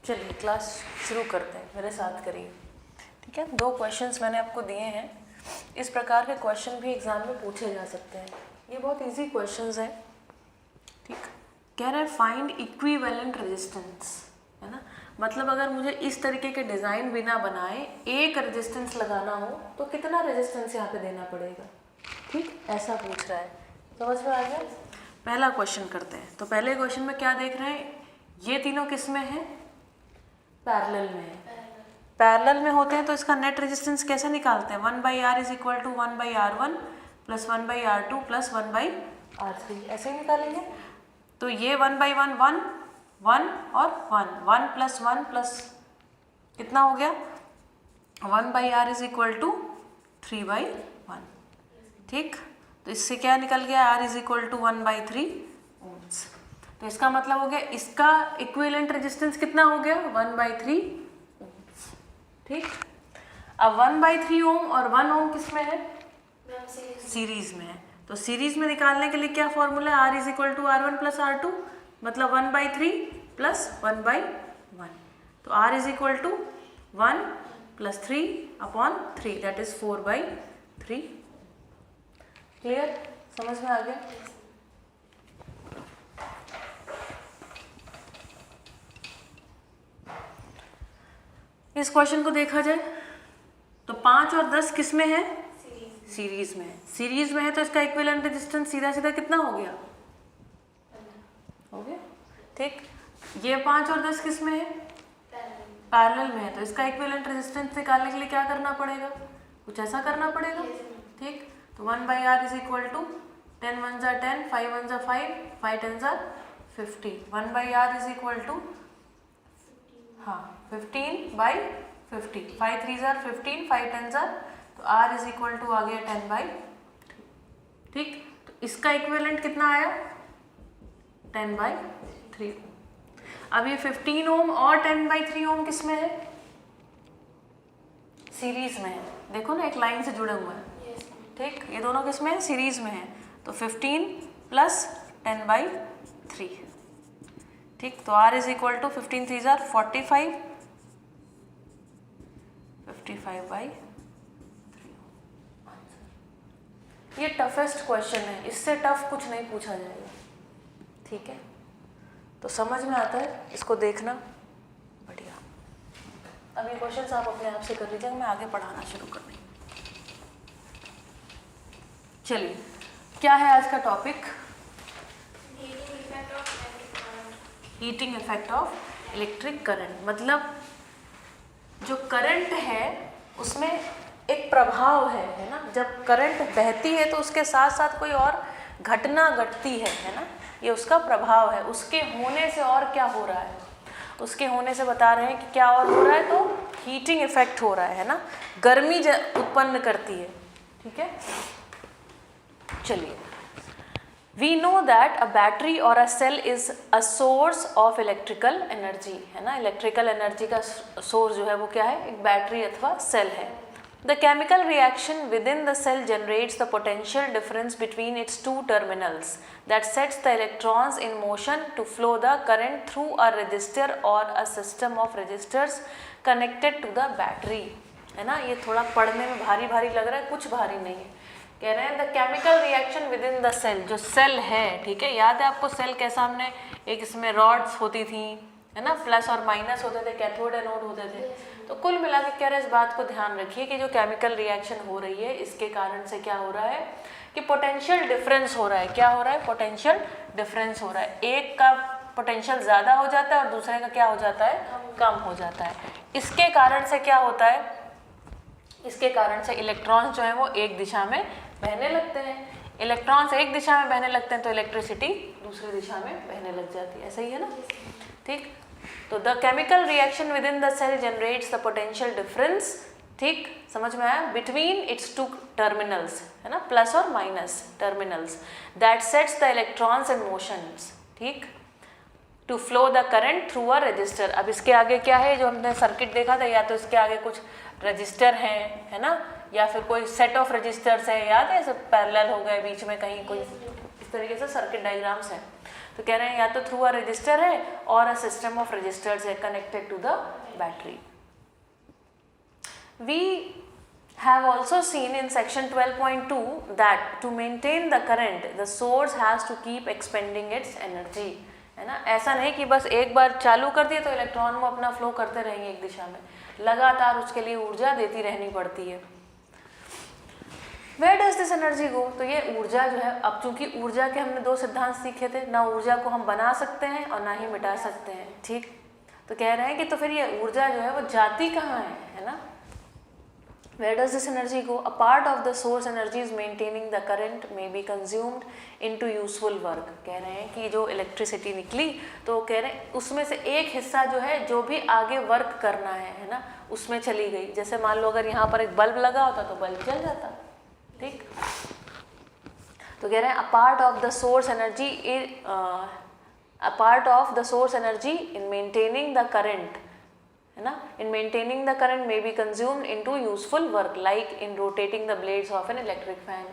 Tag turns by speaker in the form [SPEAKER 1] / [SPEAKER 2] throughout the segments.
[SPEAKER 1] चलिए क्लास शुरू करते हैं, मेरे साथ करिए। ठीक है, 2 क्वेश्चंस मैंने आपको दिए हैं। इस प्रकार के क्वेश्चन भी एग्जाम में पूछे जा सकते हैं। ये बहुत इजी क्वेश्चंस हैं। ठीक, कह रहे हैं फाइंड इक्विवेलेंट रेजिस्टेंस, है ना। मतलब अगर मुझे इस तरीके के डिज़ाइन बिना बनाए एक रेजिस्टेंस लगाना हो तो कितना रेजिस्टेंस यहाँ पे देना पड़ेगा। ठीक, ऐसा पूछ रहा है। समझ में आ गया। पहला क्वेश्चन करते हैं। तो पहले क्वेश्चन में क्या देख रहे हैं, ये तीनों किस में है, पैरेलल में है। पैरेलल में होते हैं तो इसका नेट रेजिस्टेंस कैसे निकालते हैं, 1/r is equal to 1/r1 plus 1/r2 plus 1/r3, ऐसे ही निकालेंगे। तो ये 1/1 1 1 और 1 1 प्लस 1 प्लस कितना हो गया, 1/r इज इक्वल टू 3/1। ठीक, तो इससे क्या निकल गया, r is equal to 1/3 ohms. तो इसका मतलब हो गया इसका इक्विवेलेंट रेजिस्टेंस कितना हो गया, 1/3 ओम्स। ठीक, अब 1/3 ओम और 1 ओम किस में है, सीरीज में है। तो सीरीज में निकालने के लिए क्या फॉर्मूला है, r is equal to r1 plus r2, मतलब 1/3 प्लस 1/1। तो r is equal to 1 plus 3/3, that is 4/3। Clear, समझ में आ गया। इस क्वेश्चन को देखा जाए तो 5 और 10 किस में है, सीरीज में है। सीरीज में है तो इसका इक्विवेलेंट रेजिस्टेंस सीधा सीधा कितना हो गया, हो गया। ठीक, ये 5 और 10 किस में है, पैरेलल में है। तो इसका इक्विवेलेंट रेजिस्टेंस निकालने के लिए क्या करना पड़ेगा, कुछ ऐसा करना पड़ेगा। ठीक, तो 1/r इज इक्वल टू 10 1 जा 10, 5 1 जा 5, 5 10 जा 50। 1/r इज इक्वल टू 15/50, 5 3 जा 15, 5 10 जा, तो r इज इक्वल टू आ गया 10/3। ठीक, तो इसका इक्विवेलेंट कितना आया, 10/3। अब ये 15 ओम और 10/3 ओम किस में है, सीरीज में है। देखो ना, एक लाइन से जुड़े हुए हैं। ठीक, ये दोनों किस में है, सीरीज में है। तो 15 प्लस 10/3। ठीक, तो r इज इक्वल टू 15 3 जार 45, 55/3। ये टफेस्ट क्वेश्चन है, इससे टफ कुछ नहीं पूछा जाएगा। ठीक है, तो समझ में आता है, इसको देखना बढ़िया। अब ये क्वेश्चंस आप अपने आप से कर लीजिएगा, मैं आगे पढ़ाना शुरू कर दूँ। चलिए, क्या है आज का topic, heating effect of electric current. मतलब जो करंट है उसमें एक प्रभाव है ना। जब करंट बहती है तो उसके साथ साथ कोई और घटना घटती है ना, ये उसका प्रभाव है। उसके होने से और क्या हो रहा है, उसके होने से बता रहे हैं कि क्या और हो रहा है, तो हीटिंग इफेक्ट हो रहा है ना, गर्मी उत्पन्न करती है। ठीक है, चलिए, we know that a battery or a cell is a source of electrical energy, है ना। इलेक्ट्रिकल एनर्जी का सोर्स जो है वो क्या है, एक बैटरी अथवा सेल है। The chemical reaction within the cell generates the potential difference between its two terminals that sets the electrons in motion to flow the current through a resistor or a system of resistors connected to the battery, है ना। ये थोड़ा पढ़ने में भारी भारी लग रहा है, कुछ भारी नहीं है। कह रहे हैं the chemical reaction within the cell, जो सेल है, ठीक है, याद है आपको सेल के सामने एक इसमें रॉड्स होती थी, है ना, प्लस और माइनस होते थे, कैथोड एनोड होते थे। तो कुल मिला के कह रहे हैं इस बात को ध्यान रखिए कि जो केमिकल रिएक्शन हो रही है इसके कारण से क्या हो रहा है कि पोटेंशियल डिफरेंस हो रहा है। क्या हो रहा है, पोटेंशियल डिफरेंस हो रहा है। एक का पोटेंशियल ज़्यादा हो जाता है और दूसरे का क्या हो जाता है, कम हो जाता है। इसके कारण से क्या होता है, इसके कारण से इलेक्ट्रॉन्स जो हैं वो एक दिशा में बहने लगते हैं। इलेक्ट्रॉन्स एक दिशा में बहने लगते हैं तो इलेक्ट्रिसिटी दूसरी दिशा में बहने लग जाती है। ऐसा ही है ना। ठीक, तो the chemical reaction within the cell generates the potential difference, ठीक, समझ में आया, बिटवीन इट्स टू टर्मिनल्स, है ना, प्लस और minus terminals, that sets the electrons in motions, ठीक, to flow the current through a resistor. अब इसके आगे क्या है, जो हमने सर्किट देखा था, या तो इसके आगे कुछ रजिस्टर हैं, है ना, या फिर कोई सेट ऑफ रजिस्टर्स है, याद है, सब पैरेलल हो गए, बीच में कहीं कोई इस तरीके से सर्किट डायग्राम्स हैं। तो कह रहे हैं या तो थ्रू अ रजिस्टर है और अ सिस्टम ऑफ रजिस्टर्स है connected to the battery. We have also seen in section 12.2 that to maintain the current the source has to keep expending its energy, है ना। ऐसा नहीं कि बस एक बार चालू कर दिए तो इलेक्ट्रॉन वो अपना फ्लो करते रहेंगे एक दिशा में, लगातार उसके लिए ऊर्जा देती रहनी पड़ती है। Where does this energy go? तो ये ऊर्जा जो है, अब चूंकि ऊर्जा के हमने दो सिद्धांत सीखे थे, ना ऊर्जा को हम बना सकते हैं और ना ही मिटा सकते हैं, ठीक। तो कह रहे हैं कि तो फिर ये ऊर्जा जो है वो जाती कहाँ है ना। Where does this energy go? A part of the source energy is maintaining the current may be consumed into useful work। कह रहे हैं कि जो इलेक्ट्रिसिटी निकली तो कह रहे हैं उसमें से एक हिस्सा जो है जो भी आगे वर्क करना है ना, उसमें चली गई। जैसे मान लो अगर यहाँ पर एक बल्ब लगा होता तो बल्ब जल जाता, ठीक। तो कह रहे हैं a part of the source energy in maintaining the current, है ना, in maintaining the current may be consumed into useful work like in rotating the blades of an electric fan,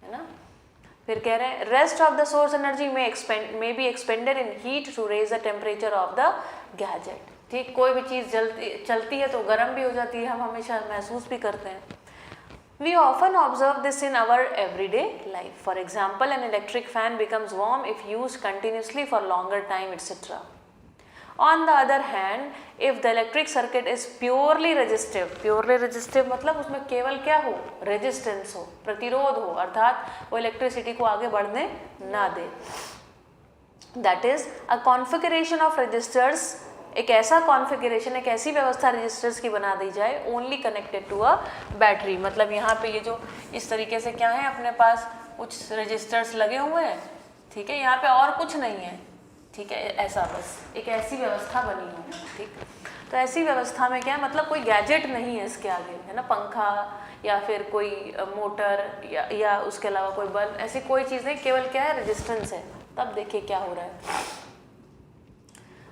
[SPEAKER 1] है ना। फिर कह रहे हैं rest of the source energy may be expended in heat to raise the temperature of the gadget, ठीक। कोई भी चीज़ चलती है तो गर्म भी हो जाती है, हम हमेशा महसूस भी करते हैं। We often observe this in our everyday life. For example, an electric fan becomes warm if used continuously for longer time, etc. On the other hand, if the electric circuit is purely resistive मतलब उसमें केवल क्या हो, resistance हो, प्रतिरोध हो, अर्थात वो इलेक्ट्रिसिटी को आगे बढ़ने ना दे। That is a configuration of resistors, एक ऐसा कॉन्फ़िगरेशन, एक ऐसी व्यवस्था रजिस्टर्स की बना दी जाए only connected to a battery. मतलब यहाँ पे ये जो इस तरीके से क्या है, अपने पास कुछ रजिस्टर्स लगे हुए हैं, ठीक है, यहाँ पे और कुछ नहीं है, ठीक है, ऐसा बस एक ऐसी व्यवस्था बनी हुई है, ठीक। तो ऐसी व्यवस्था में क्या है, मतलब कोई गैजेट नहीं है इसके आगे, है ना, पंखा या फिर कोई मोटर या उसके अलावा कोई बल्ब, ऐसी कोई चीज़ नहीं, केवल क्या है, रेजिस्टेंस है। तब देखिए क्या हो रहा है।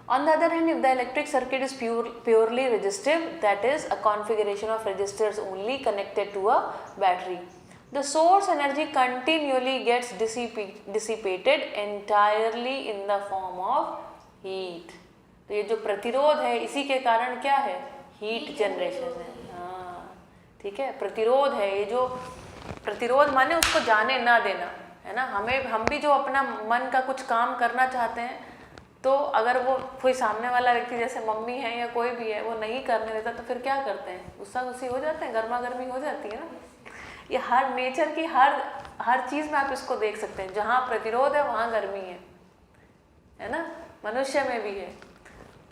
[SPEAKER 1] On the other hand, if the electric circuit is purely resistive, that is a configuration of resistors only connected to a battery, the source energy continually gets dissipated entirely in the form of heat। तो ये जो प्रतिरोध है इसी के कारण क्या है, हीट जनरेशन है, हाँ, ठीक है। प्रतिरोध है, ये जो प्रतिरोध माने उसको जाने ना देना, है ना। हम भी जो अपना मन का कुछ काम करना चाहते हैं तो अगर वो कोई सामने वाला व्यक्ति जैसे मम्मी है या कोई भी है वो नहीं करने देता तो फिर क्या करते हैं, गुस्सा गुस्सी हो जाते हैं, गर्मा गर्मी हो जाती है ना। ये हर नेचर की हर चीज़ में आप इसको देख सकते हैं, जहाँ प्रतिरोध है वहाँ गर्मी है ना। मनुष्य में भी है,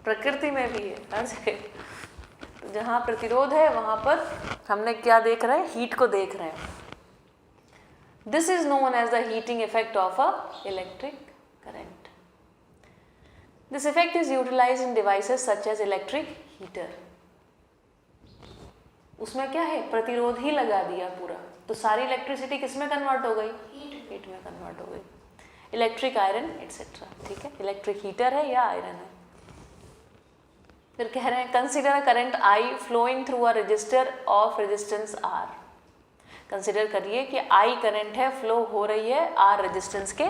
[SPEAKER 1] प्रकृति में भी है, हर जगह। तो जहाँ प्रतिरोध है वहाँ पर हमने क्या देख रहे हैं, हीट को देख रहे हैं। This is known as the heating effect of a electric current. This effect is utilized in devices such as electric heater। उसमें क्या है, प्रतिरोध ही लगा दिया पूरा, तो सारी इलेक्ट्रिसिटी किस में कन्वर्ट हो गई, हीट में कन्वर्ट हो गई। इलेक्ट्रिक आयरन एटसेट्रा, ठीक है, इलेक्ट्रिक हीटर है या आयरन है। फिर कह रहे हैं consider a current I flowing through a resistor of resistance R। Consider करिए कि I करंट है, फ्लो हो रही है R रेजिस्टेंस के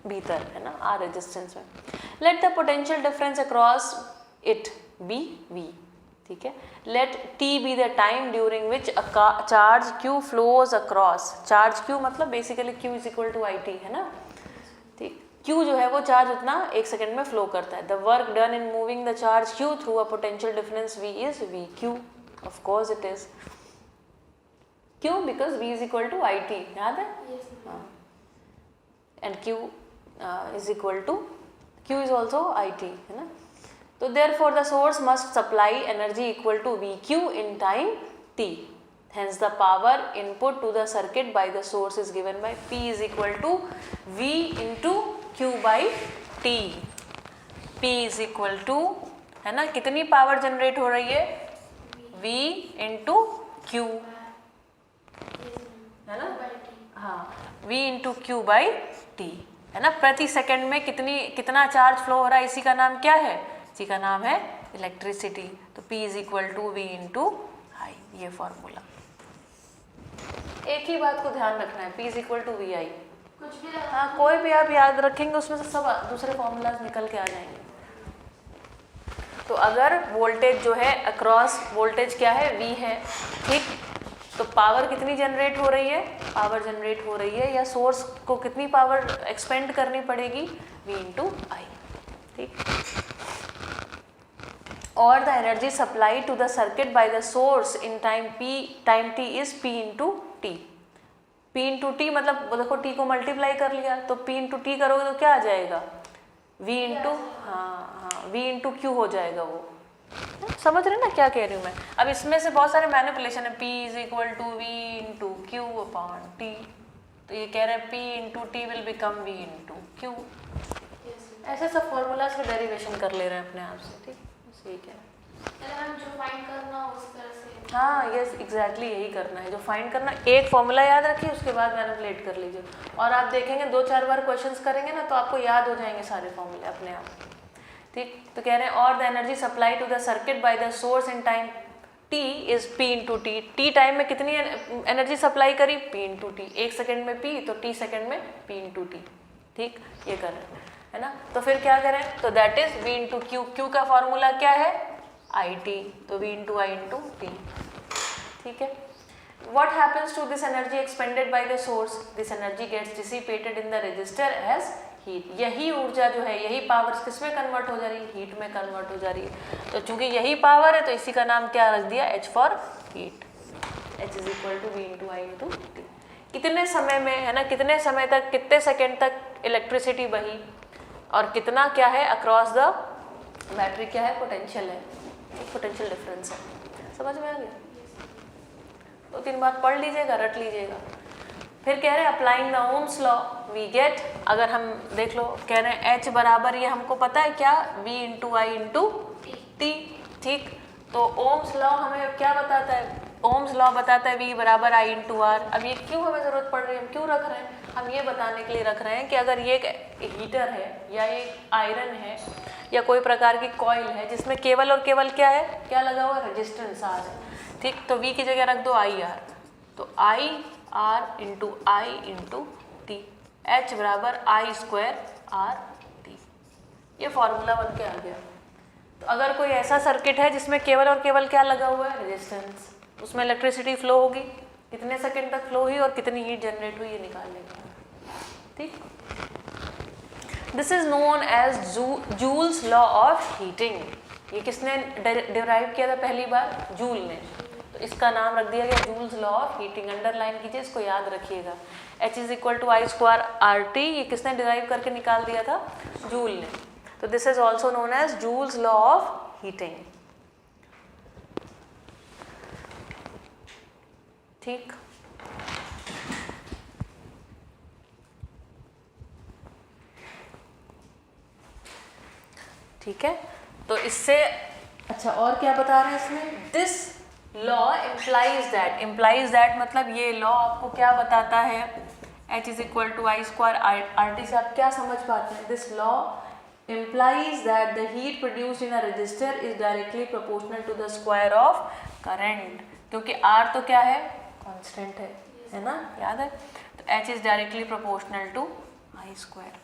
[SPEAKER 1] भीतर, है ना, R रेजिस्टेंस में। Let the potential difference across it be V, ठीक है। Let T be the time during which charge Q flows across. Charge Q मतलब basically Q is equal to IT, है ना, ठीक। Q जो है वो चार्ज उतना एक सेकेंड में फ्लो करता है। The work done in moving the charge Q through a potential difference V is VQ। Of course it is, क्यों, because V is equal to IT, याद है, हाँ, and Q is equal to Q is also IT, है ना। तो therefore the source must supply energy equal to VQ in time T, hence the power input to the circuit by the source is given by P is equal to V into Q by T। P is equal to, है ना, कितनी power generate हो रही है, V into Q, है ना, हाँ, V into Q by T, है ना। प्रति सेकंड में कितना चार्ज फ्लो हो रहा है, इसी का नाम क्या है, इसी का नाम है इलेक्ट्रिसिटी। तो P is equal to V into I, ये फॉर्मूला। एक ही बात को ध्यान रखना है, P is equal to VI,
[SPEAKER 2] कुछ भी लगा।
[SPEAKER 1] हाँ, कोई भी आप याद रखेंगे उसमें से सब दूसरे फॉर्मूलाज निकल के आ जाएंगे। तो अगर वोल्टेज जो है अक्रॉस वोल्टेज क्या है, V है, ठीक, तो पावर कितनी जनरेट हो रही है, पावर जनरेट हो रही है, या सोर्स को कितनी पावर एक्सपेंड करनी पड़ेगी, V इंटू आई, ठीक। और the energy supply to the circuit by the source in time t is P into T. P into T मतलब देखो T को मल्टीप्लाई कर लिया तो P इंटू टी करोगे तो क्या आ जाएगा, V इंटू, हाँ, V इंटू क्यू हो जाएगा वो। समझ रहे ना क्या कह रही हूँ मैं। अब इसमें से बहुत सारे मैनिपुलेशन है, P is equal to V into Q upon T, तो ये कह रहे हैं P into T will become V into Q. ऐसे सब फॉर्मूलाज के डेरिवेशन कर ले रहे हैं अपने आप से, ठीक, ठीक है।
[SPEAKER 2] हम जो फाइंड करना उस तरह से,
[SPEAKER 1] हाँ, यस, एग्जैक्टली यही करना है, जो फाइंड करना, एक फॉर्मूला याद रखिए, उसके बाद मैनिपुलेट कर लीजिए, और आप देखेंगे 2-4 बार क्वेश्चंस करेंगे ना तो आपको याद हो जाएंगे सारे फॉर्मूले अपने आप, ठीक। तो कह रहे हैं और the energy supply to the circuit by the source in time t is P into T. T time में कितनी एनर्जी सप्लाई करी, P इंटू टी, 1 सेकेंड में P तो T सेकेंड में P इंटू टी, ठीक, ये कर रहे हैं, है ना। तो फिर क्या करें, तो that is V into Q, Q का फॉर्मूला क्या है, आई टी, तो V into I into T, ठीक है। What happens to this energy expended by the source? This energy gets dissipated in the resistor as heat. यही ऊर्जा जो है, यही पावर किस में कन्वर्ट हो जा रही है, हीट में कन्वर्ट हो जा रही है। तो चूंकि यही पावर है तो इसी का नाम क्या रख दिया, H for heat, H is equal to V into I into T. कितने समय में, है ना, कितने समय तक, कितने सेकेंड तक इलेक्ट्रिसिटी बही, और कितना क्या है अक्रॉस द बैटरी, क्या है, पोटेंशियल है, पोटेंशियल डिफरेंस है। समझ में आ गया, 2-3 बार पढ़ लीजिएगा, रट लीजिएगा। फिर कह रहे हैं applying the ohm's law we get, अगर हम देख लो, कह रहे हैं H बराबर, ये हमको पता है क्या, V into I into T, ठीक। तो ओम्स लॉ हमें क्या बताता है, ओम्स लॉ बताता है V बराबर I इंटू आर। अब ये क्यों हमें ज़रूरत पड़ रही है, हम क्यों रख रहे हैं, हम ये बताने के लिए रख रहे हैं कि अगर ये एक हीटर है या एक आयरन है या कोई प्रकार की कॉइल है जिसमें केवल और केवल क्या है, क्या लगा हुआ है, रेजिस्टेंस आर है, ठीक। तो V की जगह रख दो आई आर, तो I R into I into T, H बराबर आई स्क्वायर आर टी, ये फॉर्मूला बन के आ गया। तो अगर कोई ऐसा सर्किट है जिसमें केवल और केवल क्या लगा हुआ है, रेजिस्टेंस, उसमें इलेक्ट्रिसिटी फ्लो होगी, कितने सेकंड तक फ्लो हुई और कितनी हीट जनरेट हुई, ये निकाल लेंगे, ठीक। This is known as Joule's law of heating. ये किसने डिराइव किया था पहली बार, जूल ने, तो इसका नाम रख दिया गया Joule's law of heating. Underline कीजिए, इसको याद रखिएगा। H is equal to I square R T, ये किसने डिराइव करके निकाल दिया था, जूल ने। तो this is also known as Joule's law of heating, ठीक। ठीक है, तो इससे अच्छा और क्या बता रहे हैं इसमें, दिस लॉ इम्प्लाइज दैट मतलब ये लॉ आपको क्या बताता है, H is equal to I square R T से आप क्या समझ पाते हैं, this law implies that the heat produced in a resistor is directly proportional to the square of current, क्योंकि R तो क्या है, कांस्टेंट है ना, याद है। तो H is directly proportional to I square।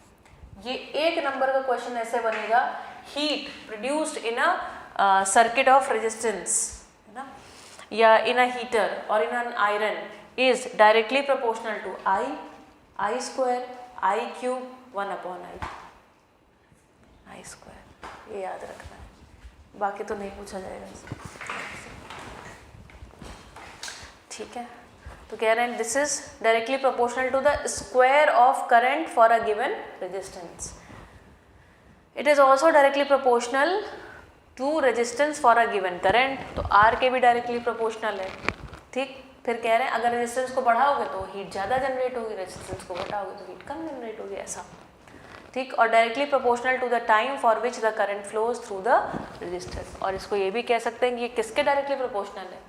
[SPEAKER 1] ये एक नंबर का क्वेश्चन ऐसे बनेगा, heat produced in a circuit of resistance, है ना, या इन अ हीटर और in an iron is directly proportional to I square I cube 1/i I square, ये याद रखना है, बाकी तो नहीं पूछा जाएगा, ठीक है। तो कह रहे हैं this is directly proportional to the square of current for a given resistance. It is also directly proportional to resistance for a given current, तो आर के भी डायरेक्टली प्रोपोर्शनल है, ठीक। फिर कह रहे हैं अगर रेजिस्टेंस को बढ़ाओगे तो हीट ज़्यादा जनरेट होगी, रेजिस्टेंस को घटाओगे तो हीट कम जनरेट होगी, ऐसा, ठीक। और directly proportional to the time for which the current flows through the resistor. और इसको ये भी कह सकते हैं कि ये किसके डायरेक्टली प्रोपोर्शनल है,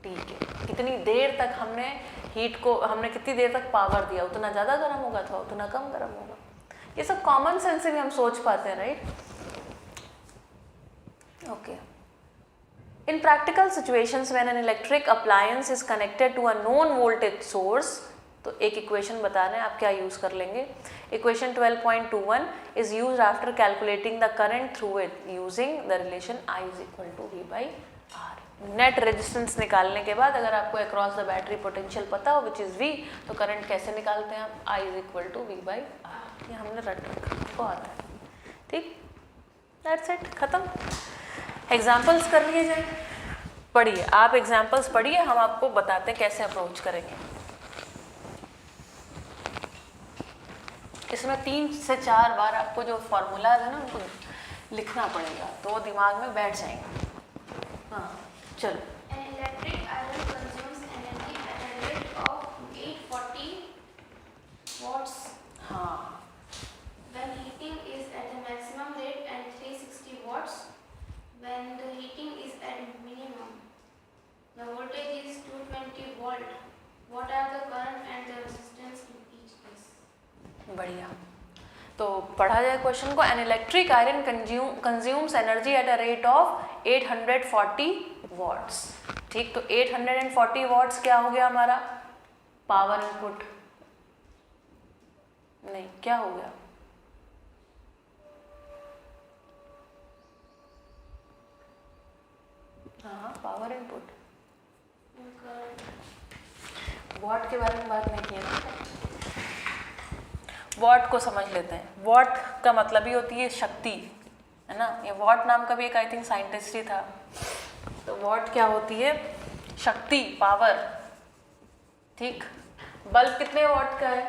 [SPEAKER 1] टी के। कितनी देर तक हमने हीट को, हमने कितनी देर तक पावर दिया, उतना ज़्यादा गर्म होगा अथवा उतना कम गर्म होगा। ये सब कॉमन सेंस से भी हम सोच पाते हैं, right, okay. In practical situations when an electric appliance is connected to a known voltage source, तो एक इक्वेशन बता रहे हैं आप क्या यूज़ कर लेंगे। Equation 12.21 is use after calculating the current through it using the relation I is equal to V by R. Net resistance निकालने के बाद अगर आपको अक्रॉस द बैटरी पोटेंशियल पता हो विच इज़ V, तो करंट कैसे निकालते हैं आप, I is equal to V by R. ये हमने रट रखा, आपको आता है। ठीक, दैट्स इट, खत्म। एग्जाम्पल्स कर लिए जाए, पढ़िए आप एग्जाम्पल्स पढ़िए, हम आपको बताते हैं कैसे अप्रोच करेंगे। इसमें 3 से 4 बार आपको जो फॉर्मूलाज है ना उनको लिखना पड़ेगा, तो वो दिमाग में बैठ जाएंगे। हाँ चलो।
[SPEAKER 2] An electric iron consumes energy at a rate of 840 watts
[SPEAKER 1] हाँ
[SPEAKER 2] when heating is at the maximum rate and 360 watts when the heating is at minimum. The voltage is 220 volt. What are the current and the resistance in each case?
[SPEAKER 1] बढ़िया, तो पढ़ा जाए question को। An electric iron consumes energy at a rate of 840 watts. ठीक, तो 840 watts क्या हो गया हमारा, पावर इनपुट, नहीं क्या हो गया, हाँ पावर इनपुट। वॉट के बारे में बात नहीं की है, वॉट को समझ लेते हैं। वॉट का मतलब ही होती है शक्ति, है ना। ये वॉट नाम का भी एक आई थिंक साइंटिस्ट ही था। तो वॉट क्या होती है, शक्ति, पावर। ठीक, बल्ब कितने वॉट का है,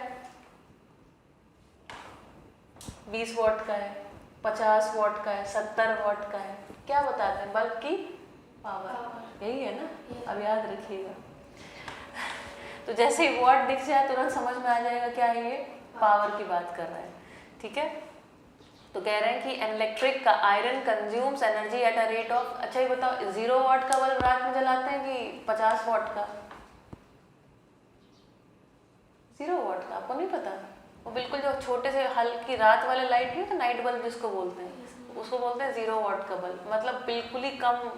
[SPEAKER 1] 20 वॉट का है, 50 वॉट का है, 70 वॉट का है। क्या बताते हैं, बल्ब की पावर, यही है ना, अब याद रखिएगा। तो जैसे ही वॉट दिख जाए तुरंत समझ में आ जाएगा क्या है, ये पावर की बात कर रहा है। ठीक है, तो कह रहे हैं कि एन इलेक्ट्रिक का iron consumes energy at a rate of, अच्छा ये बताओ 0 वॉट का बल्ब रात में जलाते हैं कि 50 वॉट का, 0 वॉट का, आपको नहीं पता। वो बिल्कुल जो छोटे से हल्की रात वाले लाइट नहीं होता, नाइट बल्ब जिसको बोलते हैं, उसको बोलते हैं 0 वॉट का बल्ब, मतलब बिल्कुल ही कम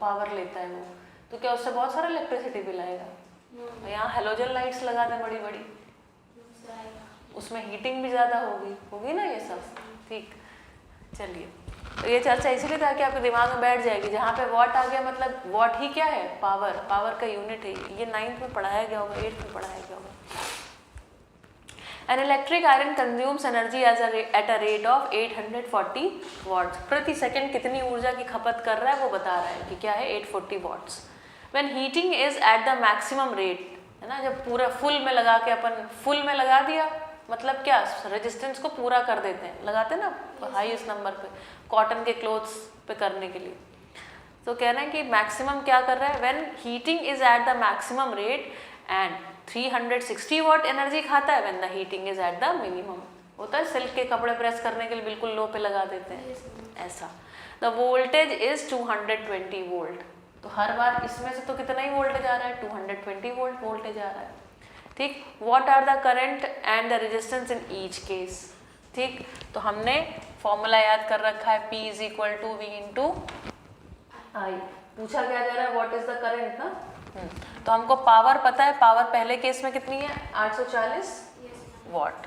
[SPEAKER 1] पावर लेता है वो। तो क्या उससे बहुत सारा इलेक्ट्रिसिटी बिल आएगा। यहाँ हेलोजन लाइट्स लगा दें बड़ी बड़ी, उसमें हीटिंग भी ज़्यादा होगी ना ये सब। ठीक, चलिए, तो ये चर्चा इसीलिए ताकि आपके दिमाग में बैठ जाएगी। जहाँ पे वॉट आ गया मतलब वॉट ही क्या है, पावर, पावर का यूनिट है। ये 9th में पढ़ाया गया होगा, 8th में पढ़ाया गया होगा। An electric iron consumes energy at a rate of 840 watts. प्रति सेकेंड कितनी ऊर्जा की खपत कर रहा है वो बता रहा है कि क्या है, 840 watts. When heating is at the maximum rate, है ना, जब पूरा फुल में लगा के, अपन फुल में लगा दिया मतलब क्या, रेजिस्टेंस को पूरा कर देते हैं, लगाते हैं ना हाईएस्ट नंबर पे, कॉटन के क्लोथ्स पे करने के लिए। तो कह रहे हैं कि मैक्सिमम क्या कर रहा है, when heating is at the maximum rate and 360 what energy खाता है when the heating is at the minimum. होता है सिल्क के कपड़े प्रेस करने के लिए बिल्कुल लो पे लगा देते हैं, ऐसा। The voltage is 220 volt. तो हर बार इसमें से तो कितना ही वोल्टेज आ रहा है, 220 वोल्ट वोल्टेज आ रहा है। ठीक, what are the current and the resistance in each case. ठीक, तो हमने फॉर्मूला याद कर रखा है, P is equal to V into I. पूछा क्या जा रहा है, व्हाट इज द करंट ना। तो हमको पावर पता है, पावर पहले केस में कितनी है, 840 वॉट।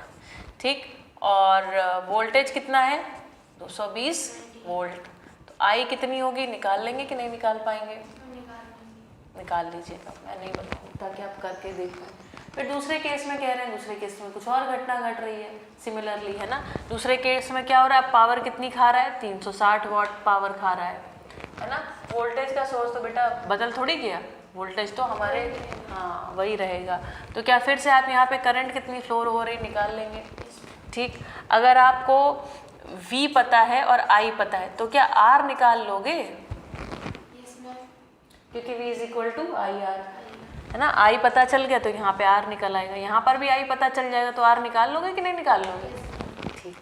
[SPEAKER 1] ठीक, और वोल्टेज कितना है, 220 वोल्ट। तो आई कितनी होगी, निकाल लेंगे कि नहीं निकाल पाएंगे, निकाल लीजिएगा, मैं नहीं बताऊँगी ताकि आप करके देख पाएँ। फिर दूसरे केस में कह रहे हैं, दूसरे केस में कुछ और घटना घट रही है सिमिलरली, है ना। दूसरे केस में क्या हो रहा है, पावर कितनी खा रहा है, 360 वॉट पावर खा रहा है ना। वोल्टेज का सोर्स तो बेटा बदल थोड़ी गया, वोल्टेज तो हमारे हाँ वही रहेगा। तो क्या फिर से आप यहाँ पे करंट कितनी फ्लो हो रही निकाल लेंगे। ठीक, अगर आपको V पता है और I पता है तो क्या R निकाल लोगे, क्योंकि V is equal to IR, है ना। I पता चल गया तो यहाँ पे R निकल आएगा, यहाँ पर भी I पता चल जाएगा तो R निकाल लोगे कि नहीं निकाल लोगे। ठीक,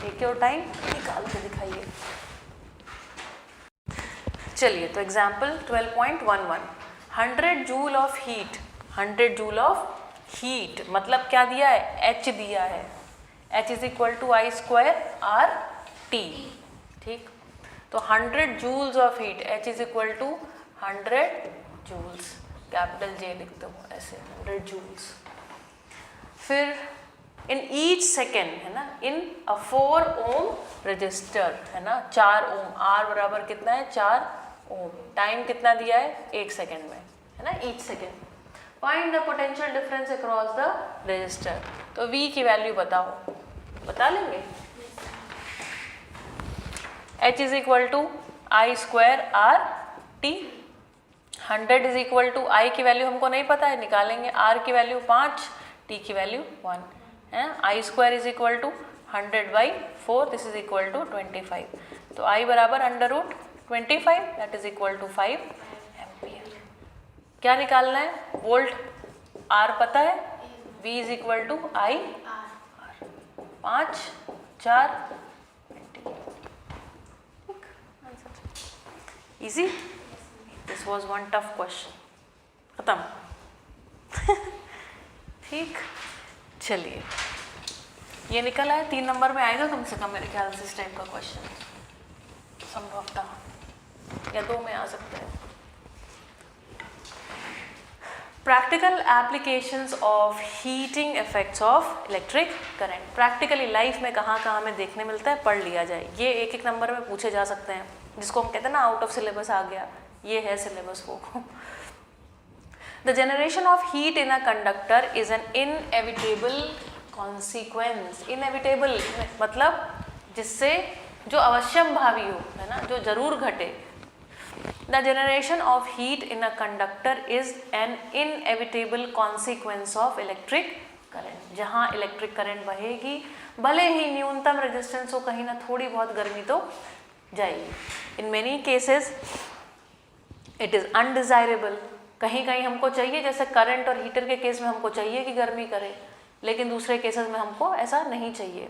[SPEAKER 1] टेक योर टाइम, निकाल के दिखाइए। चलिए, तो example 12.11, 100 joule of heat, 100 joule of heat मतलब क्या दिया है, H दिया है, H is equal to I square R T। ठीक, तो 100 joules of heat, H is equal to 100 joules, capital J लिखते हो ऐसे, 100 जूल्स। फिर इन ईच सेकेंड है ना, इन अ 4 ओम रजिस्टर है ना, 4 ओम, आर बराबर कितना है 4 ओम, टाइम कितना दिया है 1 सेकेंड में है ना, each second. Find the potential difference across the resistor. तो V की वैल्यू बताओ, बता लेंगे। H is equal to I square R T, 100 is equal to I की वैल्यू हमको नहीं पता है, निकालेंगे, R की वैल्यू 5, T की वैल्यू 1 है। I square is equal to 100/4, this is equal to 25। तो I बराबर √25, that is equal to 5 ampere. क्या निकालना है, वोल्ट, R पता है, V is equal to I R, 5 4 20। Easy, this was one tough question, खत्म। ठीक, चलिए, ये निकल आया, 3 नंबर में आएगा कम से कम मेरे ख्याल से इस टाइप का क्वेश्चन, संभवतः, या 2 में आ सकता है। Practical applications of heating effects of electric current. Practically life में कहाँ कहाँ हमें देखने मिलता है, पढ़ लिया जाए। ये 1-1 नंबर में पूछे जा सकते हैं, जिसको हम कहते हैं ना आउट ऑफ सिलेबस आ गया, ये है सिलेबस वो। The generation of heat in a conductor is an inevitable consequence. Inevitable मतलब जिससे, जो अवश्यम भावी हो, है ना, जो जरूर घटे। The generation of heat in a conductor is an inevitable consequence of electric current. जहाँ इलेक्ट्रिक करंट बहेगी, भले ही न्यूनतम रेजिस्टेंस हो, कहीं ना थोड़ी बहुत गर्मी तो जाएगी। In many cases it is undesirable. कहीं कहीं हमको चाहिए, जैसे करंट और हीटर के केस में हमको चाहिए कि गर्मी करे, लेकिन दूसरे केसेस में हमको ऐसा नहीं चाहिए,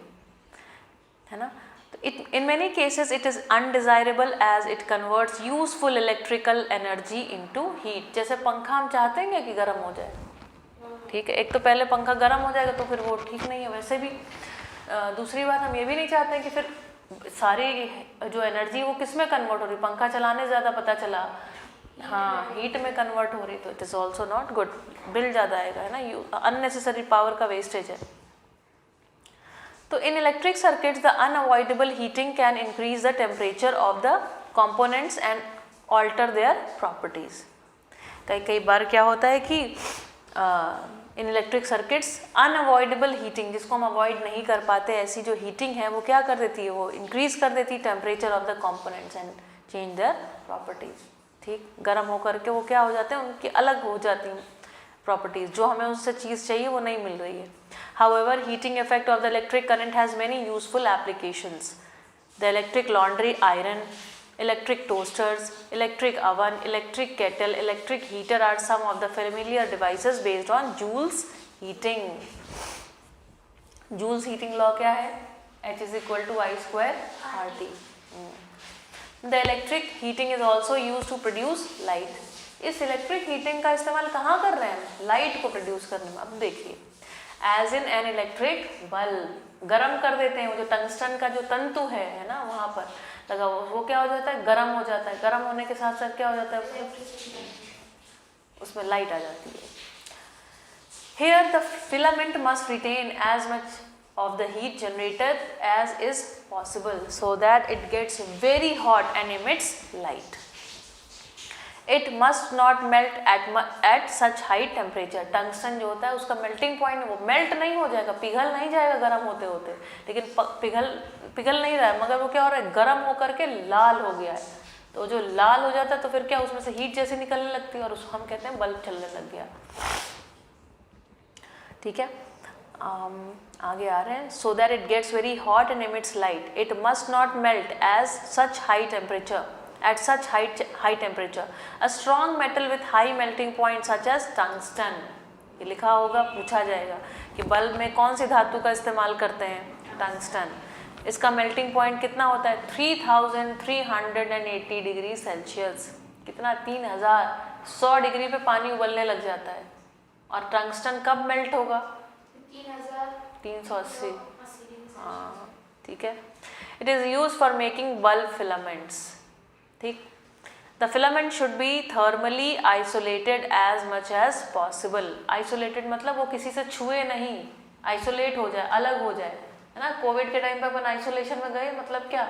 [SPEAKER 1] है ना। In many cases it is undesirable as it converts useful electrical energy into heat। जैसे पंखा हम चाहते हैं कि गर्म हो जाए, ठीक है, एक तो पहले पंखा गर्म हो जाएगा तो फिर वो ठीक नहीं है। वैसे भी दूसरी बात, हम ये भी नहीं चाहते हैं कि फिर सारी जो एनर्जी वो किस में कन्वर्ट हो रही, पंखा चलाने ज़्यादा पता चला हाँ हीट में कन्वर्ट हो रही, तो it is also not good, bill ज़्यादा आएगा, है ना, अननेसेसरी पावर का वेस्टेज है। तो in electric circuits the unavoidable heating can increase the temperature of the components and alter their properties. कई बार क्या होता है कि in electric circuits unavoidable heating, जिसको हम अवॉइड नहीं कर पाते, ऐसी जो हीटिंग है वो क्या कर देती है, वो इंक्रीज कर देती है temperature of the components and change their properties. ठीक, गर्म होकर के वो क्या हो जाते हैं, उनकी अलग हो जाती हैं प्रॉपर्टीज, जो हमें उससे चीज़ चाहिए वो नहीं मिल रही है। However, heating effect of the electric current has many useful applications. The electric laundry iron, electric toasters, electric oven, electric kettle, electric heater are some of the familiar devices based on Joule's heating. Joule's heating law क्या है? H is equal to I square RT. The electric heating is also used to produce light. इस electric heating का इस्तेमाल कहाँ कर रहे हैं, light को प्रोड्यूस करने में। अब देखिए, as in an electric bulb, गर्म कर देते हैं, वो जो टंगस्टन का जो तंतु है ना, वहाँ पर लगा वो क्या हो जाता है, गर्म हो जाता है। गर्म होने के साथ साथ क्या हो जाता है, उसमें लाइट आ जाती है। Here the filament must retain as much of the heat generated as is possible so that it gets very hot and emits light. It must not melt at such high temperature. Tungsten जो होता है उसका melting point, वो melt नहीं हो जाएगा, पिघल नहीं जाएगा गर्म होते होते, लेकिन पिघल नहीं रहा है, मगर वो क्या हो रहा है, गर्म होकर के लाल हो गया है। तो जो लाल हो जाता है तो फिर क्या, उसमें से हीट जैसे निकलने लगती है और उसको हम कहते हैं बल्ब चलने लग गया। ठीक है, आगे आ रहे हैं। So that it gets very hot and emits light, it must not melt at such high temperature at such high temperature. A strong metal with high melting point such as tungsten, ये लिखा होगा, पूछा जाएगा कि bulb में कौन सी धातु का इस्तेमाल करते हैं, टंगस्टन। इसका मेल्टिंग पॉइंट कितना होता है, 3380 डिग्री सेल्सियस। कितना, 3100 डिग्री पे पानी उबलने लग जाता है। और टंगस्टन कब मेल्ट होगा, 380। हाँ, ठीक है। It is use for making bulb filaments. ठीक, the filament should be thermally isolated as much as possible. Isolated मतलब वो किसी से छुए नहीं, आइसोलेट हो जाए, अलग हो जाए, है ना। कोविड के टाइम पे अपन आइसोलेशन में गए, मतलब क्या,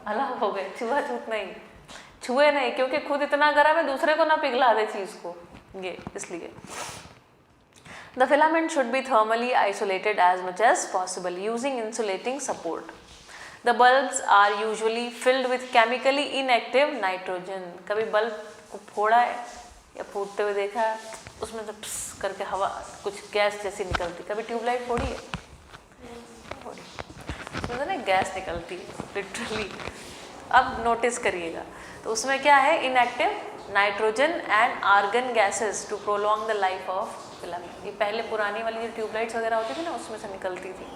[SPEAKER 1] अलग हो गए, छुआछूत नहीं, छुए नहीं, क्योंकि खुद इतना गर्म है दूसरे को ना पिघला दे चीज को, ये इसलिए। The filament should be thermally isolated as much as possible using insulating support. The bulbs are usually filled with chemically inactive nitrogen. कभी बल्ब को फोड़ा है या फूटते हुए देखा है, उसमें से प्स करके हवा कुछ गैस जैसी निकलती। कभी ट्यूबलाइट फोड़ी है? फोड़ी, उसमें से ना गैस निकलती है लिटरली। अब नोटिस करिएगा, तो उसमें क्या है, inactive nitrogen and argon gases to prolong the life of filament. ये पहले पुरानी वाली जो ट्यूबलाइट्स वगैरह होती थी ना, उसमें से निकलती थी।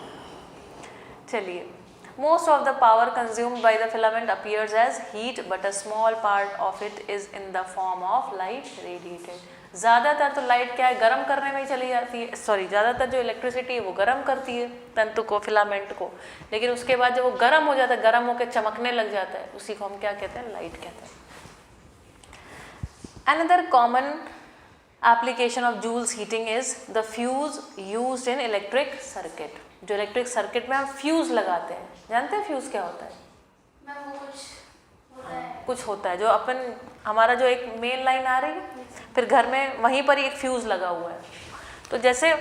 [SPEAKER 1] चलिए, most of the power consumed by the filament appears as heat but a small part of it is in the form of light radiated. ज़्यादातर तो लाइट क्या है, गर्म करने में ही चली जाती है, सॉरी ज़्यादातर जो इलेक्ट्रिसिटी है वो गर्म करती है तंतु को, फिलामेंट को, लेकिन उसके बाद जब वो गर्म हो जाता है, गर्म होकर चमकने लग जाता है, उसी को हम क्या कहते हैं, लाइट कहते हैं। Another common application of Joule's heating is the fuse used in electric circuit. जो इलेक्ट्रिक सर्किट में हम फ्यूज लगाते हैं, जानते हैं फ्यूज क्या होता है? कुछ होता है जो अपन, हमारा जो एक मेन लाइन आ रही है, फिर घर में वहीं पर ही एक फ्यूज लगा हुआ है। तो जैसे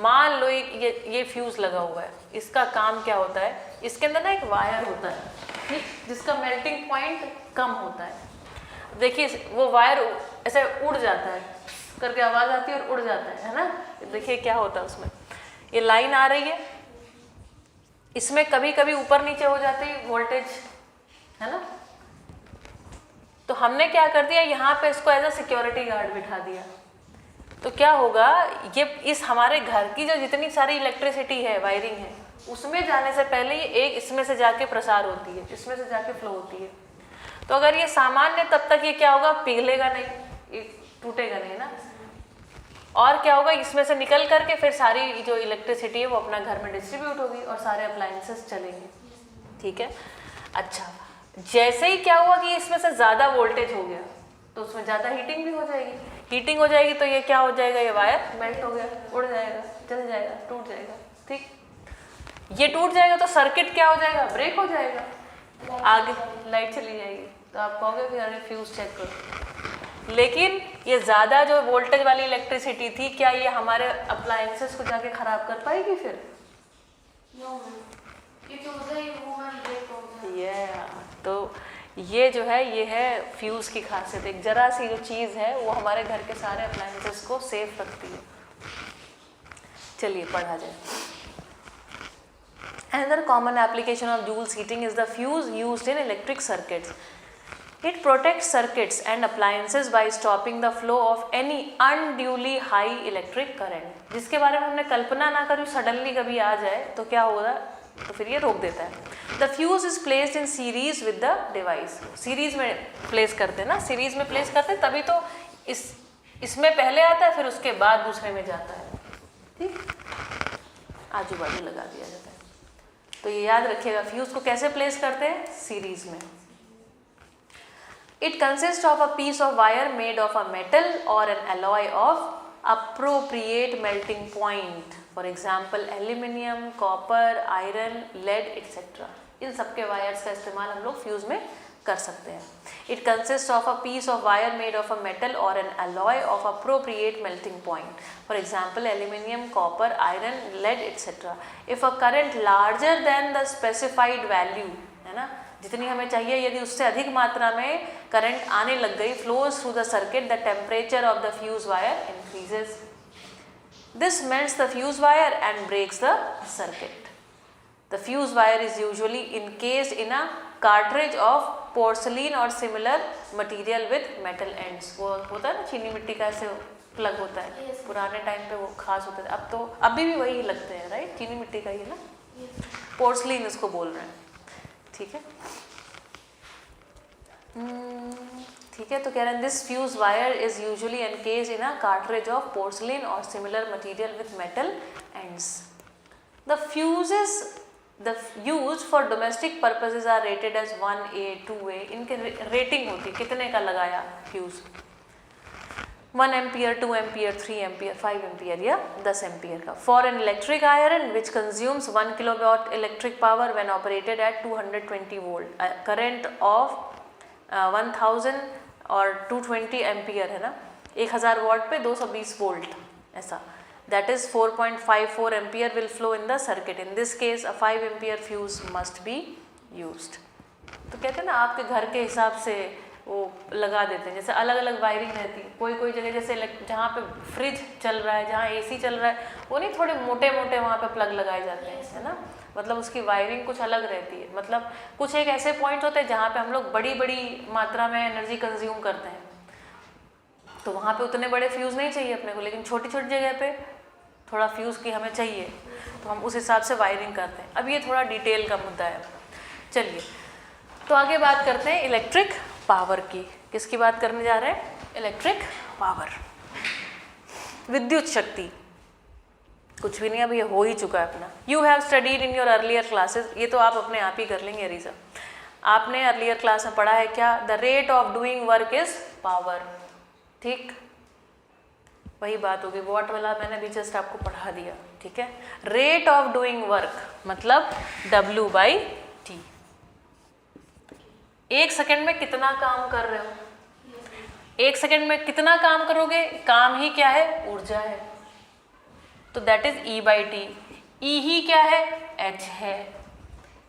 [SPEAKER 1] मान लो ये फ्यूज लगा हुआ है, इसका काम क्या होता है, इसके अंदर ना एक वायर होता है, ठीक, जिसका मेल्टिंग पॉइंट कम होता है। देखिए वो वायर ऐसे उड़ जाता है, करके आवाज आती है और उड़ जाता है ना। देखिए क्या होता है उसमें, ये लाइन आ रही है, इसमें कभी कभी ऊपर नीचे हो जाती है वोल्टेज, है ना। तो हमने क्या कर दिया, यहाँ पे इसको एज अ सिक्योरिटी गार्ड बिठा दिया। तो क्या होगा, ये इस हमारे घर की जो जितनी सारी इलेक्ट्रिसिटी है, वायरिंग है, उसमें जाने से पहले ये एक इसमें से जाके प्रसार होती है, इसमें से जाके फ्लो होती है। तो अगर ये सामान्य, तब तक ये क्या होगा, पिघलेगा नहीं, ये टूटेगा नहीं ना। और क्या होगा, इसमें से निकल करके फिर सारी जो इलेक्ट्रिसिटी है वो अपना घर में डिस्ट्रीब्यूट होगी और सारे अप्लायंसेस चलेंगे, ठीक है। अच्छा, जैसे ही क्या हुआ कि इसमें से ज़्यादा वोल्टेज हो गया, तो उसमें ज़्यादा हीटिंग भी हो जाएगी। हीटिंग हो जाएगी तो ये क्या हो जाएगा, ये वायर मेल्ट हो गया, उड़ जाएगा, जल जाएगा, टूट जाएगा, ठीक। ये टूट जाएगा तो सर्किट क्या हो जाएगा, ब्रेक हो जाएगा, आगे लाइट चली जाएगी। तो आप कहोगे कि अरे फ्यूज चेक करो, लेकिन ये ज़्यादा जो वोल्टेज वाली इलेक्ट्रिसिटी थी, क्या ये हमारे अप्लायंसेस को जाके ख़राब कर पाएगी फिर? तो ये जो है, ये है फ्यूज़ की खासियत। एक जरा सी जो चीज़ है वो हमारे घर के सारे अप्लायंसेस को सेफ रखती है। चलिए पढ़ा जाए। Another common application of Joule's heating is the fuse used in electric circuits. It protects circuits and appliances by stopping the flow of any unduly high electric current. जिसके बारे में हमने कल्पना ना करी, सडनली कभी आ जाए तो क्या होगा, तो फिर ये रोक देता है। The fuse is placed in series with the device. Series में प्लेस करते हैं ना, सीरीज में प्लेस करते हैं तभी तो इसमें पहले आता है, फिर उसके बाद दूसरे में जाता है, ठीक, आजू बाजू लगा दिया जाता है। तो ये याद रखिएगा, फ्यूज को कैसे प्लेस करते हैं, सीरीज में। It consists of a piece of wire made of a metal or an alloy of appropriate melting point. For example, aluminium, copper, iron, lead, etc. इन सब के वायर्स का इस्तेमाल हम लोग फ्यूज में कर सकते हैं। It consists of a piece of wire made of a metal or an alloy of appropriate melting point. For example, aluminium, copper, iron, lead, etc. If a current larger than the specified value, है ना, जितनी हमें चाहिए, यदि उससे अधिक मात्रा में करंट आने लग गई, flows through the circuit, the temperature of the fuse wire increases. This melts the fuse wire and breaks the circuit. The fuse wire is usually encased in a cartridge of porcelain or similar material with metal ends. वो होता है ना, चीनी मिट्टी का ऐसे plug होता है, पुराने टाइम पे वो खास होता है, अब तो अभी भी वही लगते हैं, राइट, चीनी मिट्टी का ही है ना, पोर्सलिन इसको बोल रहे हैं, ठीक है। ठीक है, तो कह रहे हैं this fuse wire is usually encage in a cartridge of porcelain और similar material with metal ends. The fuses use for domestic purposes are rated as 1A, 2A। इनके रेटिंग होती है, कितने का लगाया fuse. 1 ampere, 2 ampere, 3 ampere, 5 ampere या 10 ampere का. For an electric iron which consumes 1 kilowatt electric power when operated at 220 volt, current of 1000 और 220 ampere है ना, 1000 वाट पे 220 वोल्ट ऐसा, that is 4.54 ampere will flow in the circuit. In this case a 5 ampere fuse must be used. तो कहते हैं ना आपके घर के हिसाब से वो लगा देते हैं, जैसे अलग अलग वायरिंग रहती है. कोई कोई जगह जैसे जहाँ पे फ्रिज चल रहा है, जहाँ एसी चल रहा है, वो नहीं थोड़े मोटे मोटे वहाँ पे प्लग लगाए जाते हैं, है ना, मतलब उसकी वायरिंग कुछ अलग रहती है. मतलब कुछ एक ऐसे पॉइंट होते हैं जहाँ पे हम लोग बड़ी बड़ी मात्रा में एनर्जी कंज्यूम करते हैं, तो वहाँ पे उतने बड़े फ्यूज़ नहीं चाहिए अपने को, लेकिन छोटी छोटी जगह पे थोड़ा फ्यूज़ की हमें चाहिए, तो हम उस हिसाब से वायरिंग करते हैं. अब ये थोड़ा डिटेल का मुद्दा है. चलिए तो आगे बात करते हैं इलेक्ट्रिक पावर की. किसकी बात करने जा रहे हैं? इलेक्ट्रिक पावर, विद्युत शक्ति. कुछ भी नहीं, अब ये हो ही चुका है अपना. You have studied in your earlier classes, ये तो आप अपने आप ही कर लेंगे रीज़ा. आपने अर्लियर क्लास में पढ़ा है क्या? The rate of doing work is power. ठीक, वही बात होगी, वॉट वाला मैंने भी जस्ट आपको पढ़ा दिया. ठीक है, रेट ऑफ डूइंग वर्क मतलब W/T. एक सेकंड में कितना काम कर रहे हो, एक सेकंड में कितना काम करोगे, काम ही क्या है? ऊर्जा है, तो दैट इज E/T. E ही क्या है? H है.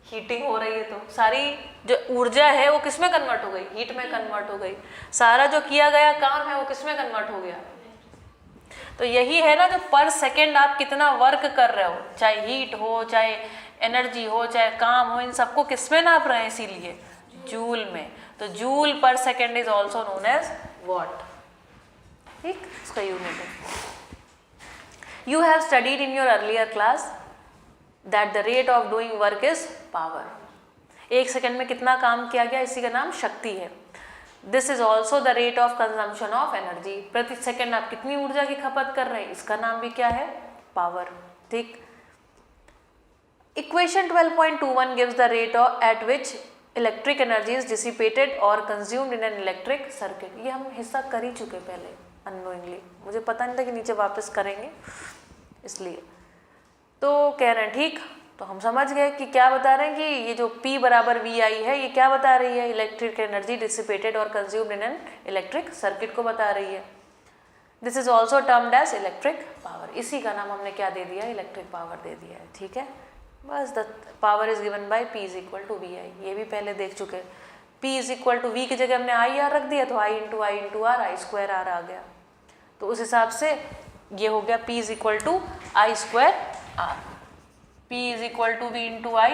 [SPEAKER 1] हीटिंग हो रही है तो सारी जो ऊर्जा है वो किस में कन्वर्ट हो गई? हीट में कन्वर्ट हो गई. सारा जो किया गया काम है वो किस में कन्वर्ट हो गया? तो यही है ना, जो पर सेकेंड आप कितना वर्क कर रहे हो, चाहे हीट हो, चाहे एनर्जी हो, चाहे काम हो, इन सबको किस में नाप रहे हैं? इसीलिए जूल में. तो जूल पर second is also known as watt. ठीक, इसका यूनिट है. You have studied in your earlier class that the rate of doing work is power. एक सेकेंड में कितना काम किया गया, इसी का नाम शक्ति है. This is also the rate of consumption of energy. प्रति सेकेंड आप कितनी ऊर्जा की खपत कर रहे हैं, इसका नाम भी क्या है? पावर. ठीक. Equation 12.21 gives the rate at which electric energy is dissipated और consumed in an electric circuit. ये हम हिस्सा कर ही चुके पहले अननोइंगली, मुझे पता नहीं था कि नीचे वापस करेंगे, इसलिए तो कह रहे हैं. ठीक, तो हम समझ गए कि क्या बता रहे हैं कि ये जो P = VI है, ये क्या बता रही है? इलेक्ट्रिक एनर्जी डिसिपेटेड और consumed in an electric circuit को बता रही है. This is also termed as electric power. इसी का नाम हमने क्या दे दिया? इलेक्ट्रिक पावर दे दिया है. ठीक है, बस. The power is given by P = VI. ये भी पहले देख चुके. P = V की जगह हमने IR रख दिया, तो I × I × R, I² R आ गया. तो उस हिसाब से ये हो गया P = I² R. P = V × I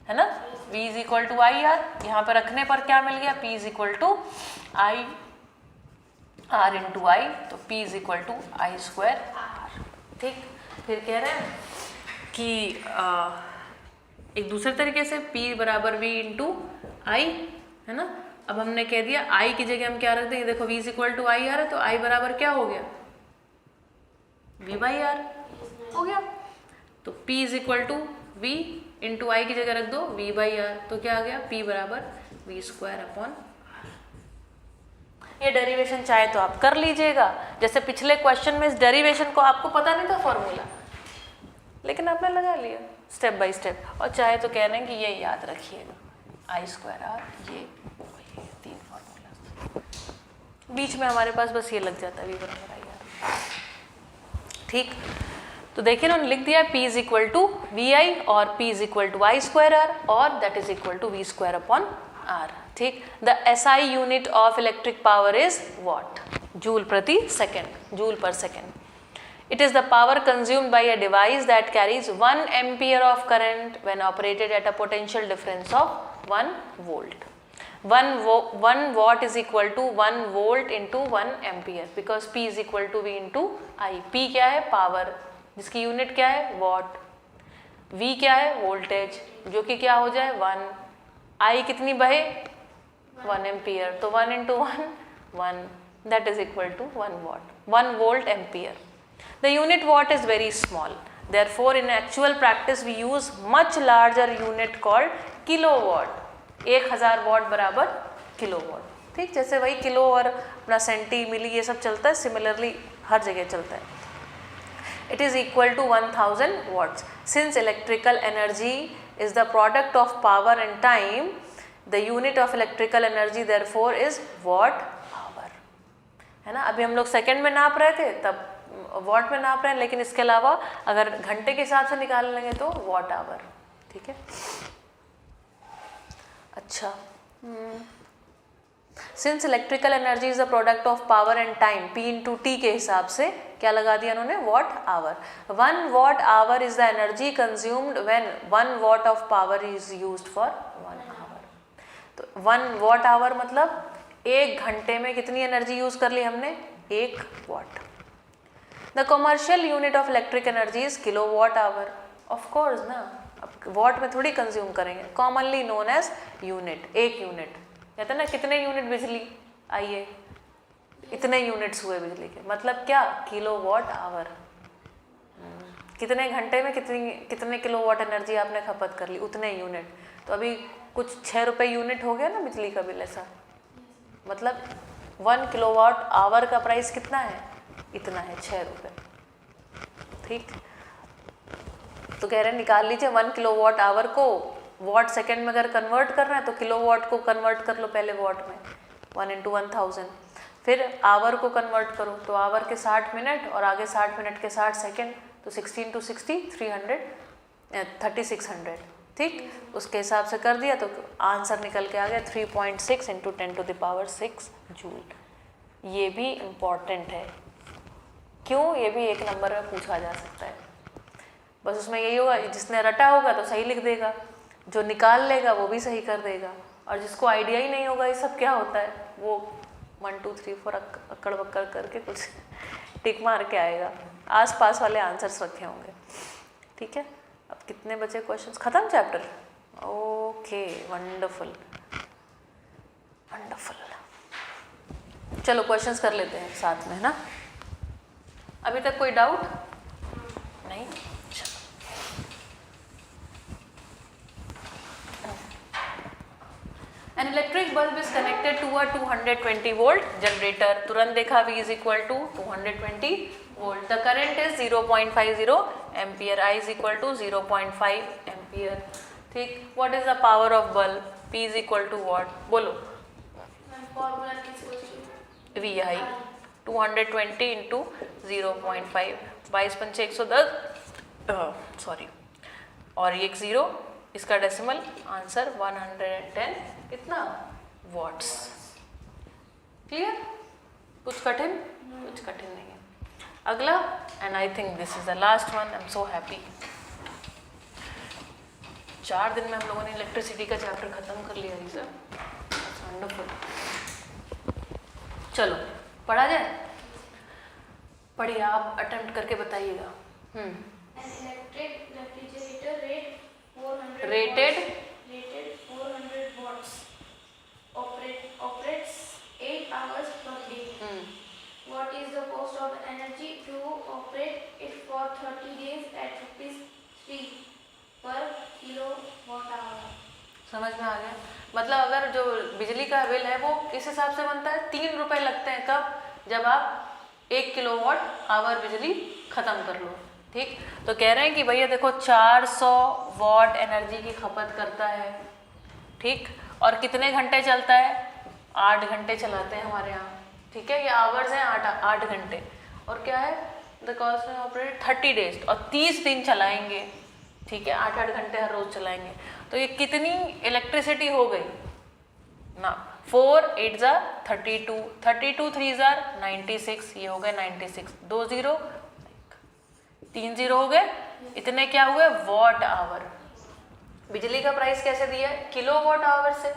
[SPEAKER 1] है ना, V = IR. यहाँ पर रखने पर क्या मिल गया? P = I R × I, तो P = I² R. ठीक, फिर कह रहे हैं कि एक दूसरे तरीके से P = V × I है ना. अब हमने कह दिया I की जगह हम क्या रख देंगे? देखो V = IR है, तो I बराबर क्या हो गया? V/R हो गया. तो P = V × I की जगह रख दो V/R, तो क्या आ गया? P = V² R. ये डेरिवेशन चाहे तो आप कर लीजिएगा, जैसे पिछले क्वेश्चन में इस डेरिवेशन को आपको पता नहीं था फॉर्मूला, लेकिन आपने लगा लिया स्टेप बाय स्टेप. और चाहे तो कह रहे हैं कि ये याद रखिएगा, I² R, ये 3 फॉर्मूला. बीच में हमारे पास बस ये लग जाता है V = IR. ठीक, तो देखिए ना, लिख दिया P = VI और P = I² R और that is equal to V² R. ठीक, the SI unit of electric power is watt? Joule प्रति सेकेंड, जूल पर second. It is the power consumed by a device that carries 1 ampere of current when operated at a potential difference of 1 volt. 1 watt is equal to 1 volt into 1 ampere because P is equal to V into I. P क्या है? Power, जिसकी unit क्या है? What. V क्या है? Voltage, जो कि क्या हो जाए? 1. I कितनी बहे? 1 एम्पियर, तो 1 into 1 1, that is equal to 1 watt, 1 volt ampere. The unit watt is very small, therefore in actual practice we use much larger unit called kilowatt. 1000 watt बराबर किलोवाट. ठीक, जैसे वही किलो और अपना सेंटी मिली ये सब चलता है, सिमिलरली हर जगह चलता है। It is equal to 1000 watts. Since electrical energy is the product of power and time, the unit of electrical energy therefore is watt hour, है ना। अभी हम लोग सेकंड में नाप रहे थे, तब वॉट में नाप रहे हैं, लेकिन इसके अलावा अगर घंटे के हिसाब से निकाल लेंगे तो वॉट आवर, ठीक है। अच्छा, since electrical energy is a product of power and time, P into T के हिसाब से क्या लगा दिया उन्होंने, watt hour. 1 watt hour is the energy consumed when 1 watt of power is used for 1 hour। तो 1 watt hour मतलब 1 घंटे में कितनी एनर्जी यूज कर ली हमने, 1 watt। The commercial unit of electric energy is kilowatt hour, of course ना, अब watt में थोड़ी कंज्यूम करेंगे, commonly known as unit, 1 unit. कहते हैं ना कितने यूनिट बिजली आई है, इतने यूनिट्स हुए बिजली के, मतलब क्या, किलो वॉट आवर। कितने घंटे में कितने किलो वॉट एनर्जी आपने खपत कर ली, उतने यूनिट। तो अभी कुछ 6 रुपये यूनिट हो गया ना बिजली का बिल, ऐसा मतलब 1 किलो वॉट आवर का प्राइस कितना है, इतना है, 6 रुपये, ठीक। तो कह रहे हैं निकाल लीजिए 1 किलो वॉट आवर को वॉट सेकेंड में अगर कन्वर्ट करना है तो किलो वॉट को कन्वर्ट कर लो पहले वॉट में, 1 इंटू 1000, फिर आवर को कन्वर्ट करो तो आवर के 60 मिनट और आगे 60 मिनट के 60 सेकेंड, तो 16 इंटू 60 3600, ठीक। उसके हिसाब से कर दिया तो आंसर निकल के आ गया 3.6 इंटू 10⁶ जूल। ये भी इम्पॉर्टेंट है, क्यों, ये भी 1 नंबर में पूछा जा सकता है। बस उसमें यही होगा, जिसने रटा होगा तो सही लिख देगा, जो निकाल लेगा वो भी सही कर देगा, और जिसको आइडिया ही नहीं होगा ये सब क्या होता है, वो 1 2 3 4 अक्कड़ बक्कड़ करके कुछ टिक मार के आएगा, आसपास वाले आंसर्स रखे होंगे, ठीक है। अब कितने बचे क्वेश्चंस, खत्म चैप्टर, ओके, वंडरफुल वंडरफुल। चलो क्वेश्चंस कर लेते हैं साथ में, है ना। अभी तक कोई डाउट नहीं, An electric bulb is connected to a 220 volt generator. तुरंत देखा V is equal to 220 volt. The current is 0.50 ampere. I is equal to 0.5 ampere. ठीक. What is the power of bulb? P is equal to what? बोलो.
[SPEAKER 2] Formula is equal to
[SPEAKER 1] VI 220 into 0.5. 22 पंचे 110. Sorry. और ये 0. इसका decimal answer 110 कितना watts. Clear, कुछ कठिन, कुछ कठिन नहीं है। अगला, and I think this is the last one, I am so happy. 4 दिन में हम लोगों ने इलेक्ट्रिसिटी का चैप्टर खत्म कर लिया, सर वंडरफुल। चलो पढ़ा जाए, पढ़िए, आप अटेम्प्ट करके बताइएगा।
[SPEAKER 2] Rated 400 watts operates 8 hours per day. What is the cost of energy to operate it for 30 days at ₹3 per kilowatt hour?
[SPEAKER 1] समझ में आ गया। मतलब अगर जो बिजली का बिल है वो किस हिसाब से बनता है, 3 रुपए लगते हैं, कब, जब आप 1 किलोवाट आवर बिजली खत्म कर लो, ठीक। तो कह रहे हैं कि भैया देखो 400 वॉट एनर्जी की खपत करता है, ठीक, और कितने घंटे चलता है, 8 घंटे चलाते हैं हमारे यहाँ, ठीक है। ये आवर्स हैं 8 घंटे, और क्या है, द कॉस्ट में ऑपरेट 30 डेज, और 30 दिन चलाएंगे, ठीक है, 8 घंटे हर रोज चलाएंगे। तो ये कितनी इलेक्ट्रिसिटी हो गई ना, 4 8 32, 32 3 96, ये हो गए 96, 2 0 3 0 हो गए, इतने क्या हुए, वॉट आवर। बिजली का प्राइस कैसे दिया है, किलो वॉट आवर से।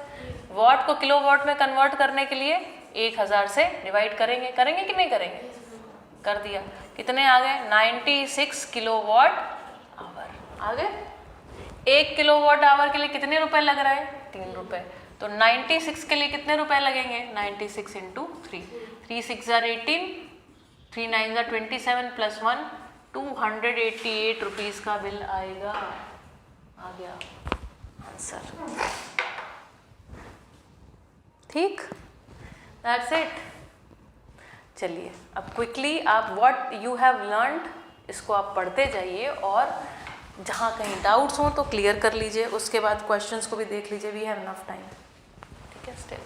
[SPEAKER 1] वॉट को किलो वॉट में कन्वर्ट करने के लिए 1000 से डिवाइड करेंगे, करेंगे कि नहीं करेंगे, कर दिया, कितने आ गए, 96 किलो वॉट आवर आ गए। 1 किलो वॉट आवर के लिए कितने रुपए लग रहा है, 3 रुपए। तो 96 के लिए कितने रुपए लगेंगे, 96 इंटू 3, 3 6 18, 3 9 27 प्लस 1 288 रुपीज़ का बिल आएगा। आ गया आंसर, ठीक। That's it. चलिए अब क्विकली आप व्हाट यू हैव लर्नड इसको आप पढ़ते जाइए और जहाँ कहीं डाउट्स हों तो क्लियर कर लीजिए, उसके बाद क्वेश्चंस को भी देख लीजिए, वी हैव इनफ टाइम। ठीक है, स्टिल